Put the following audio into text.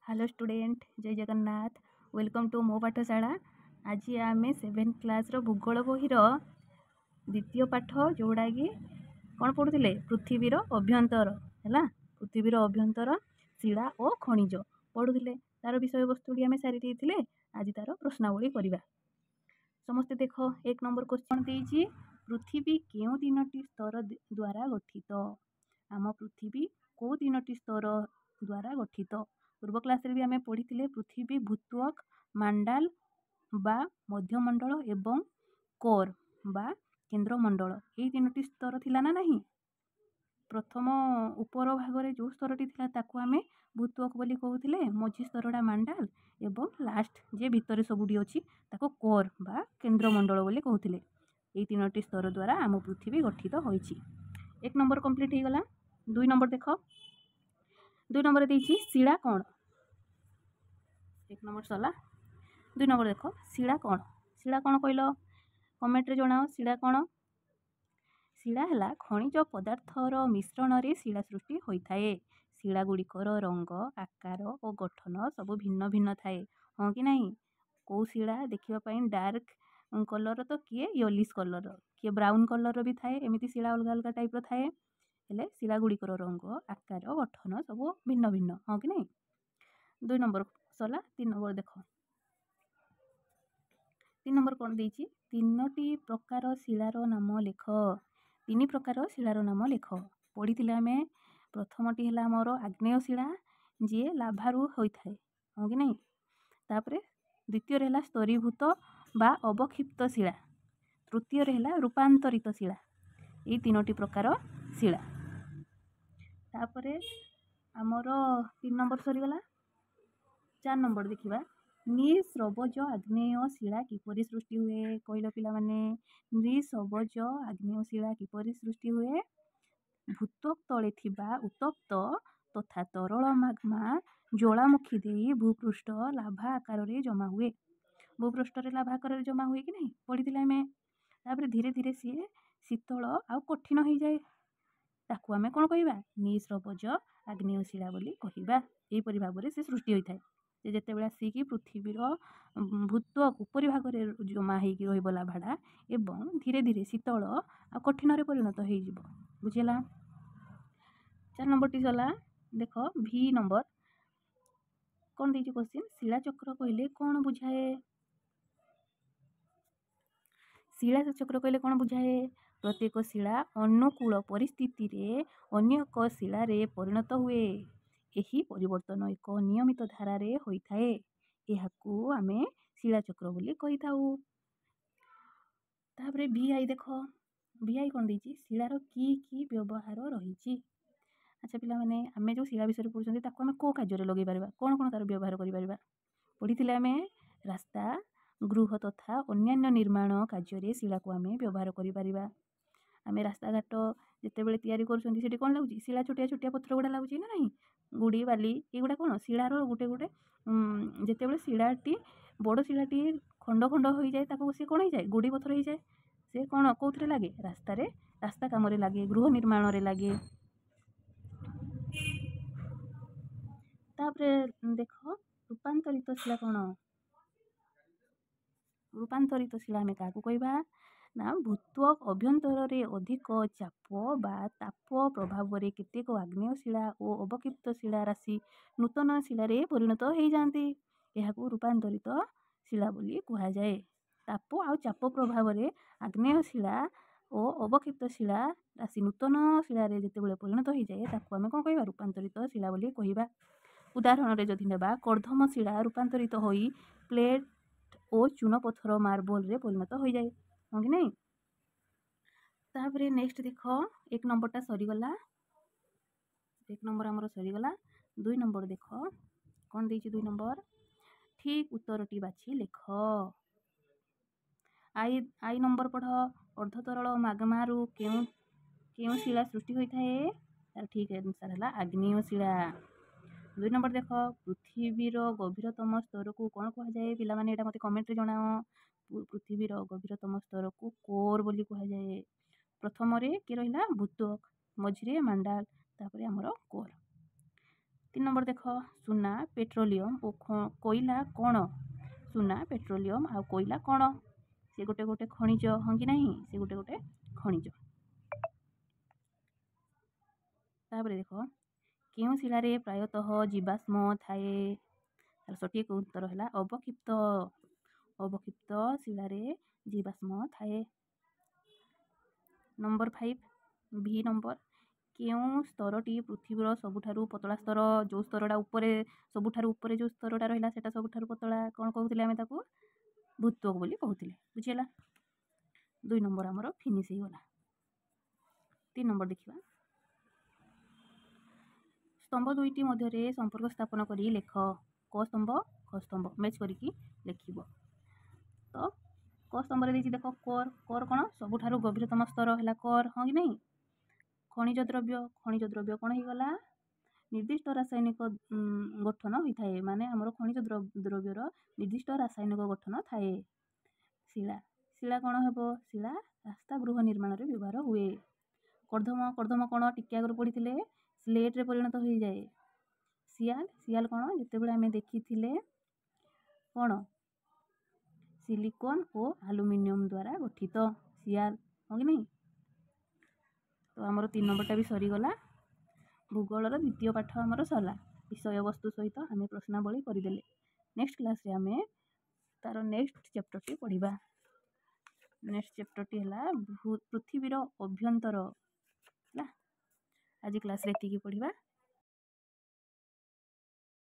Hello student जय Jagannath welcome to मो पाठशाला। आज आम 7th क्लास भूगोल बही द्वितीय पाठ जोड़ा कि कौन पढ़ुले पृथ्वीर अभ्यंतर है। पृथ्वीर अभ्यंतर शिला और खनिज पढ़ुले तार विषय वस्तु आम सारी आज तार प्रश्नावली करवा। समस्ते देख एक नंबर क्वेश्चन देती पृथ्वी क्यों 3टी स्तर द्वारा गठित। आम पृथ्वी कौ 3टी स्तर द्वारा गठित। पूर्व क्लास भी आम पढ़ी पृथ्वी भूत्वक मांडाल बा मध्यमंडल एवं कोर बा केंद्रमंडल यही 3टी स्तर थिला ना नहीं। प्रथम उपर भाग जो स्तरटी थिला ताकू आमे भूत्वक बोली कहूथिले, मझी स्तरटा मांडाल एवं लास्ट जे भितर सबुडी अछि ताको कोर बा केंद्रमंडल बोली कहूथिले। यही 3टी स्तर द्वारा आम पृथ्वी गठित होइछि। एक नंबर कंप्लीट हो गला। 2 नंबर देख 2 नंबर देछि शिला कौन। 1 नंबर सरला। 2 नंबर देख शिला कौन। शिला कौन कहल कमेंट रे जणाओ। शिला कौन। शिला है खनिज पदार्थर मिश्रण रे शिला सृष्टि होइथाए। शिला गुड़िकर रंग आकार और गठन सब भिन्न भिन्न थाए हाँ कि नहीं। कौ शिला देखा डार्क कलर तो किए येलिश कलर किए ब्राउन कलर भी थाए। एमती शिला अलग अलग टाइप थाए हेले शिला गुड़िकर रंग आकार गठन सब भिन्न भिन्न हाँ कि नहीं। 2 नंबर सरला। 3 नंबर देख 3 नंबर कौन देछि 3टी प्रकार शिलार नाम लेख। 3 प्रकार शिलार नाम लेख पढ़ी आम। प्रथमटी है आमर आग्नेय शिला जी लाभारू होता है हाँ कि नहीं। तापरे द्वितीय है स्तरीभूत बा अवक्षिप्त शिला। तृतीय है रूपांतरित शिला। ये 3टी प्रकार शिला। तापरे आमर 3 नंबर सरीगला। 4 नंबर देखा निस्रबज आग्नेय शिला किपरि सृष्टि हुए कहल पिला माने। निस्रबज आग्नेय शिला किपरि सृष्टि हुए भूत्वक तले थिबा उत्तप्त तथा तरल माग्मा ज्वालामुखी दे भूपृष्ठ लाभा आकार रे जमा हुए। भूपृष्ठ रे लाभा आकार रे जमा हुए कि नहीं पढ़ी आम। तापर धीरे धीरे सी शीतल आ कठिन हो जाए ताकू आमे कौन कहवा निस्रबज आग्नेय शिला बोली कहवा। यहीपरि भाव में से सृष्टि होता है जितेबाला आसिकी पृथ्वीर भूत्वक उपरी भाग में जमा हो लाभाटा एवं धीरे धीरे शीतल आ कठिन परिणत हो बुझेगा। 4 नंबर टी सरला। देख भी नंबर कौन देछि क्वेश्चन शिला चक्र कहले कौन बुझाए। शिला चक्र कहले कौन बुझाए प्रत्येक शिला अनुकूल परिस्थिति रे अन्य एक शिला रे परिणत हुए। यही परिवर्तन एक नियमित धारा रे होइथाए एहाकू आमे शिला चक्र बोली कहि थाउ। तापरे VI देख VI कौन देछि शिलार की व्यवहार रही। अच्छा पिला माने आमे जो शिला विषय पढ़ुछंती ताको आमे को कार्य लगे पारिबा कौन कौन तार व्यवहार करि पारिबा पढ़िथिले आमे। रास्ता गृह तथा अन्यान्य निर्माण कार्य रे शिला को आमे व्यवहार करि पारिबा। आमे रास्ता घाट जितेबाला तैयारी करुछंती सेठी कौन लागुची शिला छोटिया छोटिया पत्थर गुड़ा लागुची ना नहीं। गुड़ी बाली एगुड़ा कौन शिलार गोटे गोटे जितेबाला शिलाटी बड़ शिलाटी खंड खंड हो जाए ताको सी कौन हो जाए गुड़ी पत्थर हो जाए। से कौन कौन लगे रास्ता काम लगे गृह निर्माण रे लगे। तापरे देख रूपांतरित शिला कौन। रूपांतरित शिला आमे क्या कहवा ना भूत्वक अभ्यंतर रे अधिक चाप बा ताप प्रभाव रे केतेक आग्नेय शिला और अवक्षिप्त शिला राशि नूतन शिला रे परिणत हो जाती। यहाकू रूपांतरित शिला बोली कहा जाए। ताप आ चाप प्रभाव रे आग्नेय शिला और अवक्षिप्त शिला राशि नूतन शिला रे जेतेबेले परिणत हो जाए ताकू आमे कोन कहवा रूपांतरित शिला बोली कहवा। उदाहरण रे जदि नेबा कर्दम शिला रूपांतरित होई प्लेट और चून पत्थर मार्बल रे परिणत हो जाए हाँ कि नहीं। तापरे नेक्स्ट देख 1 नंबरटा सरीगला। 1 नंबर आमर सरीगला। 2 नंबर देख कौन देछि 2 नंबर ठीक उत्तरटी बाछि लेख। आई नंबर पढ़ अर्धतरल माग्मारू केउं शिला सृष्टि होइथाए तार ठीक आंसर है आग्नेय शिला। 2 नंबर देख पृथ्वीर गभीरतम स्तर को कौन कह जाए पिला माने एटा मते कमेंट रे जणाओ। पृथ्वीर गभीरतम स्तर को कोर बोली कह जाए। प्रथम रे के रहिला भूत्वक मझिरे मांडाल तापरे हमर कोर। 3 नंबर देख सुना पेट्रोलियम और कोयला कौन सुना पेट्रोलियम आ कोयला कौन से गोटे गोटे खनिज हाँ कि नहीं से गोटे गोटे खनिज तापर देख केउं शिलारे प्रायतः जीवाश्म थाए तार सठिक उत्तर है अवक्षिप्त अवक्षिप्त शिलारे जीवाश्म थाए। नंबर 5 भी नंबर केउं स्तरटी पृथ्वीर सबुठारु पतला स्तर जो स्तरटा उपरे सबुठारु उपरे जो स्तरटा रहिला सेटा सबुठारु पतला कौन कहूतिले आमे ताकू भूत्वक बोली कहूतिले बुझिला। 2 नंबर हमर फिनिश हो गला। 3 नंबर देखिबा स्तंभ दुईटी मध्य संपर्क स्थापन करी लेख क स्तंभ ख स्तंभ मैच करिकी लेखिबो। तो क स्तंभ रे देख कोर कोर कौन सबुठारु गभीरतम स्तर है कोर हाँ कि नहीं खनिज द्रव्य कौन हो गला निर्दिष्ट रासायनिक गठन होता है माने हमर खनिज द्रव्यर निर्दिष्ट रासायनिक गठन थाए। शिला शिला कौन हेबो शिला रास्ता गृह निर्माण रे व्यवहार हुए। कर्दम कर्दम कौन टिके आगर पढ़ी स्लेट रे परिणत हो जाए। सियाल सियाल कौन जिते बड़े आमे देखी कौन सिलिकॉन और एल्युमिनियम द्वारा गठित सियाल हाँ कि नहीं। तो आमर 3 नंबरटा भी सरीगला भूगोलर द्वितीय पाठ आमर सरला विषय वस्तु सहित आम प्रश्नावली करदेले। नेक्स्ट क्लास रे आमे तार नेक्स्ट चैप्टरटी पढ़िबा। नेक्स्ट चैप्टरटी है पृथ्वीर अभ्यंतर। आज क्लास रे एतिकी पढ़िबा।